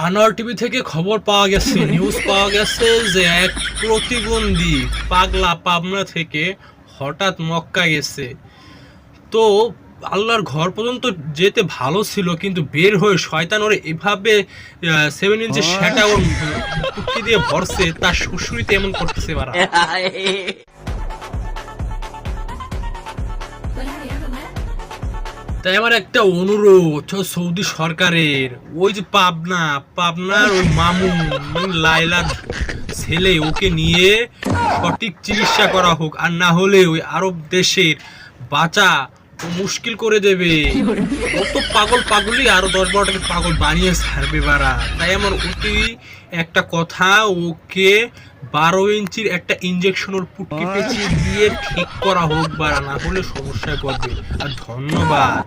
Anwar TV থেকে খবর পাওয়া গেছে, নিউজ পাওয়া গেছে যে এক প্রতিবন্ধী পাগলা পাবনা থেকে হঠাৎ মক্কা গেছে। তো আল্লাহর ঘর পর্যন্ত যেতে ভালো ছিল, কিন্তু বের হয়ে শয়তান ওরে এভাবে 7 ইঞ্চি সেটা ওর পুটকি দিয়ে ভরছে, তার শ্বশুরিতে এমন করতেছে বারা। তাই আমার একটা অনুরোধ সৌদি সরকারের, ওই যে পাবনার ওই মামুন মানে লাইলার ছেলে, ওকে নিয়ে সঠিক চিকিৎসা করা হোক, আর না হলে ওই আরব দেশের বাঁচা ও মুশকিল করে দেবে। ও তো পাগলই আরো 10-12টাকে পাগল বানিয়ে ছাড়বে বারা। তাই আমার অতি একটা কথা, ওকে 12 ইঞ্চির একটা ইঞ্জেকশন ওর পুটকি পেঁচিয়ে দিয়ে ঠিক করা হোক বারা, না হলে সমস্যায় পড়বে। আর ধন্যবাদ।